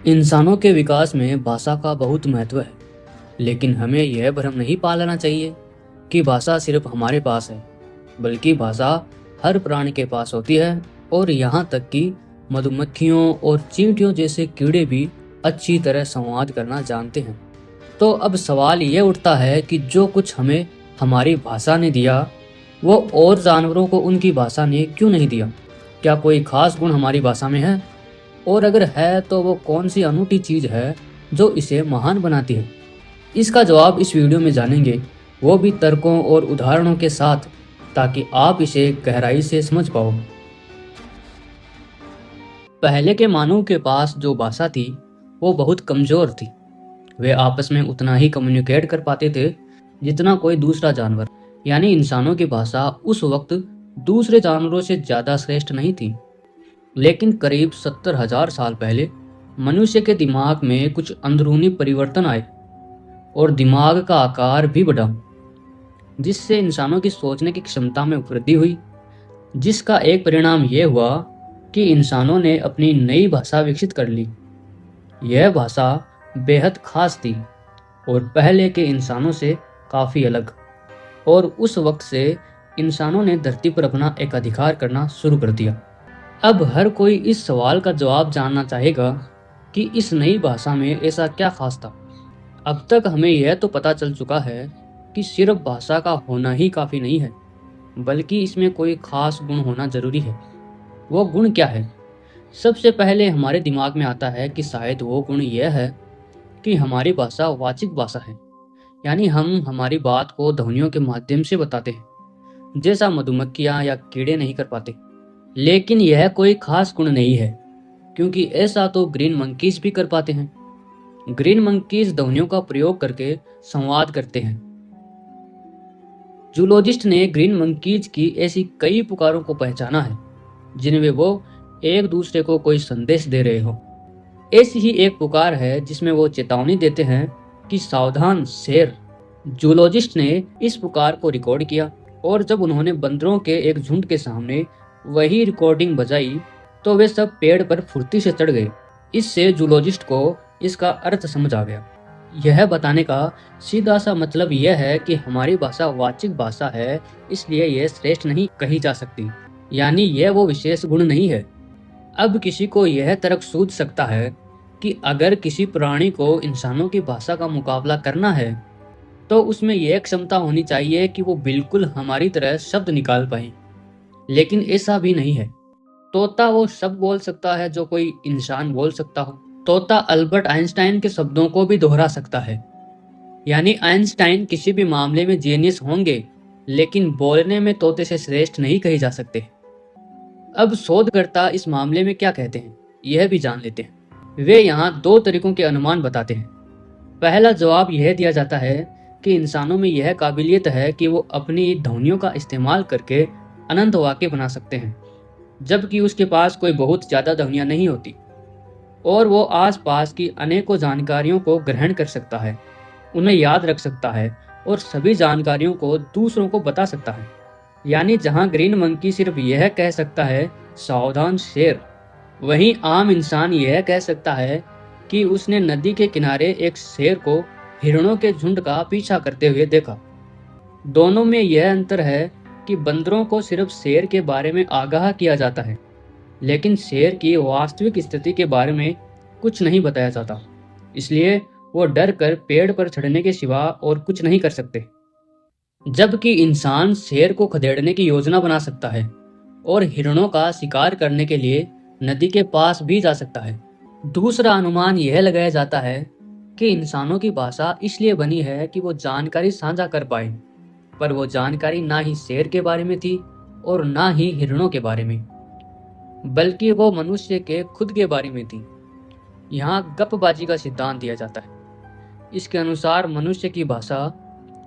इंसानों के विकास में भाषा का बहुत महत्व है, लेकिन हमें यह भ्रम नहीं पालना चाहिए कि भाषा सिर्फ हमारे पास है, बल्कि भाषा हर प्राणी के पास होती है। और यहाँ तक कि मधुमक्खियों और चींटियों जैसे कीड़े भी अच्छी तरह संवाद करना जानते हैं। तो अब सवाल ये उठता है कि जो कुछ हमें हमारी भाषा ने दिया, वो और जानवरों को उनकी भाषा ने क्यों नहीं दिया? क्या कोई खास गुण हमारी भाषा में है? और अगर है तो वो कौन सी अनूठी चीज है जो इसे महान बनाती है? इसका जवाब इस वीडियो में जानेंगे, वो भी तर्कों और उदाहरणों के साथ, ताकि आप इसे गहराई से समझ पाओ। पहले के मानव के पास जो भाषा थी वो बहुत कमजोर थी। वे आपस में उतना ही कम्युनिकेट कर पाते थे जितना कोई दूसरा जानवर। यानी इंसानों की भाषा उस वक्त दूसरे जानवरों से ज्यादा श्रेष्ठ नहीं थी। लेकिन करीब 70,000 साल पहले मनुष्य के दिमाग में कुछ अंदरूनी परिवर्तन आए और दिमाग का आकार भी बढ़ा, जिससे इंसानों की सोचने की क्षमता में वृद्धि हुई। जिसका एक परिणाम यह हुआ कि इंसानों ने अपनी नई भाषा विकसित कर ली। यह भाषा बेहद खास थी और पहले के इंसानों से काफ़ी अलग। और उस वक्त से इंसानों ने धरती पर अपना एक अधिकार करना शुरू कर दिया। अब हर कोई इस सवाल का जवाब जानना चाहेगा कि इस नई भाषा में ऐसा क्या खास था। अब तक हमें यह तो पता चल चुका है कि सिर्फ भाषा का होना ही काफ़ी नहीं है, बल्कि इसमें कोई खास गुण होना जरूरी है। वो गुण क्या है? सबसे पहले हमारे दिमाग में आता है कि शायद वो गुण यह है कि हमारी भाषा वाचिक भाषा है। यानी हम हमारी बात को ध्वनियों के माध्यम से बताते हैं, जैसा मधुमक्खियाँ या कीड़े नहीं कर पाते। लेकिन यह कोई खास गुण नहीं है, क्योंकि ऐसा तो ग्रीन मंकीज भी कर पाते हैं। ग्रीन मंकीज ध्वनियों का प्रयोग करके संवाद करते हैं। जूलॉजिस्ट ने ग्रीन मंकीज की ऐसी कई पुकारों को पहचाना है जिनमें वो एक दूसरे को कोई संदेश दे रहे हो। ऐसी ही एक पुकार है जिसमें वो चेतावनी देते हैं कि सावधान शेर। जूलॉजिस्ट ने इस पुकार को रिकॉर्ड किया और जब उन्होंने बंदरों के एक झुंड के सामने वही रिकॉर्डिंग बजाई तो वे सब पेड़ पर फुर्ती से चढ़ गए। इससे जूलॉजिस्ट को इसका अर्थ समझ आ गया। यह बताने का सीधा सा मतलब यह है कि हमारी भाषा वाचिक भाषा है, इसलिए यह श्रेष्ठ नहीं कही जा सकती। यानी यह वो विशेष गुण नहीं है। अब किसी को यह तर्क सूझ सकता है कि अगर किसी प्राणी को इंसानों की भाषा का मुकाबला करना है तो उसमें यह क्षमता होनी चाहिए कि वो बिल्कुल हमारी तरह शब्द निकाल पाए। लेकिन ऐसा भी नहीं है। तोता वो शब्द बोल सकता है जो कोई इंसान बोल सकता हो। तोता अल्बर्ट आइंस्टाइन के शब्दों को भी दोहरा सकता है। यानी आइंस्टाइन किसी भी मामले में जीनियस होंगे, लेकिन बोलने में तोते से श्रेष्ठ नहीं कहे जा सकते। अब शोधकर्ता इस मामले में क्या कहते हैं यह भी जान लेते हैं। वे यहाँ दो तरीकों के अनुमान बताते हैं। पहला जवाब यह दिया जाता है कि इंसानों में यह काबिलियत है कि वो अपनी ध्वनियों का इस्तेमाल करके अनंत वाक्य बना सकते हैं, जबकि उसके पास कोई बहुत ज़्यादा ध्वनियाँ नहीं होती। और वो आसपास की अनेकों जानकारियों को ग्रहण कर सकता है, उन्हें याद रख सकता है और सभी जानकारियों को दूसरों को बता सकता है। यानी जहाँ ग्रीन मंकी सिर्फ यह कह सकता है सावधान शेर, वहीं आम इंसान यह कह सकता है कि उसने नदी के किनारे एक शेर को हिरणों के झुंड का पीछा करते हुए देखा। दोनों में यह अंतर है कि बंदरों को सिर्फ शेर के बारे में आगाह किया जाता है, लेकिन शेर की वास्तविक स्थिति के बारे में कुछ नहीं बताया जाता। इसलिए वो डर कर पेड़ पर चढ़ने के सिवा और कुछ नहीं कर सकते। जबकि इंसान शेर को खदेड़ने की योजना बना सकता है और हिरणों का शिकार करने के लिए नदी के पास भी जा सकता है। दूसरा अनुमान यह लगाया जाता है कि इंसानों की भाषा इसलिए बनी है कि वो जानकारी साझा कर पाए, पर वो जानकारी ना ही शेर के बारे में थी और ना ही हिरणों के बारे में, बल्कि वो मनुष्य के खुद के बारे में थी। यहाँ गपबाजी का सिद्धांत दिया जाता है। इसके अनुसार मनुष्य की भाषा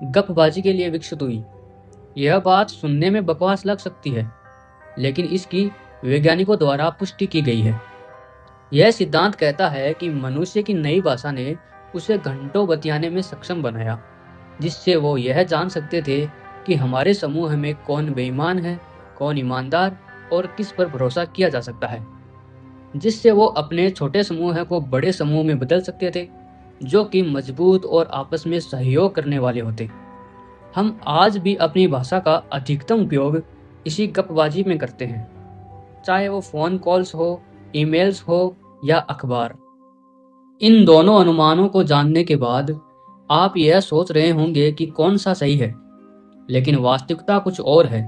गपबाजी के लिए विकसित हुई। यह बात सुनने में बकवास लग सकती है, लेकिन इसकी वैज्ञानिकों द्वारा पुष्टि की गई है। यह सिद्धांत कहता है कि मनुष्य की नई भाषा ने उसे घंटों बतियाने में सक्षम बनाया, जिससे वो यह जान सकते थे कि हमारे समूह में कौन बेईमान है, कौन ईमानदार और किस पर भरोसा किया जा सकता है। जिससे वो अपने छोटे समूह को बड़े समूह में बदल सकते थे, जो कि मजबूत और आपस में सहयोग करने वाले होते। हम आज भी अपनी भाषा का अधिकतम उपयोग इसी गपबाजी में करते हैं, चाहे वो फ़ोन कॉल्स हो, ईमेल्स हो या अखबार। इन दोनों अनुमानों को जानने के बाद आप यह सोच रहे होंगे कि कौन सा सही है, लेकिन वास्तविकता कुछ और है।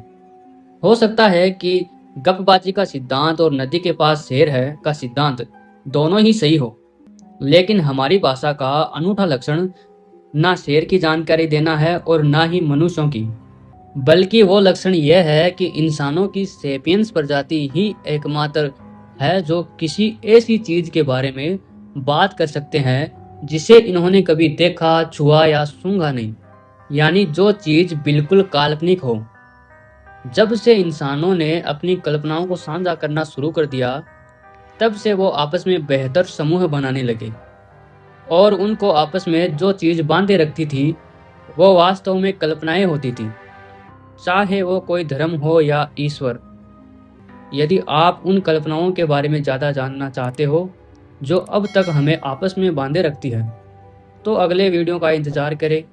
हो सकता है कि गपबाजी का सिद्धांत और नदी के पास शेर है का सिद्धांत दोनों ही सही हो, लेकिन हमारी भाषा का अनूठा लक्षण ना शेर की जानकारी देना है और ना ही मनुष्यों की, बल्कि वो लक्षण यह है कि इंसानों की सेपियंस प्रजाति ही एकमात्र है जो किसी ऐसी चीज के बारे में बात कर सकते हैं जिसे इन्होंने कभी देखा, छुआ या सूंघा नहीं, यानी जो चीज बिल्कुल काल्पनिक हो। जब से इंसानों ने अपनी कल्पनाओं को साझा करना शुरू कर दिया, तब से वो आपस में बेहतर समूह बनाने लगे और उनको आपस में जो चीज बांधे रखती थी वो वास्तव में कल्पनाएं होती थी, चाहे वो कोई धर्म हो या ईश्वर। यदि आप उन कल्पनाओं के बारे में ज़्यादा जानना चाहते हो जो अब तक हमें आपस में बांधे रखती है, तो अगले वीडियो का इंतज़ार करें।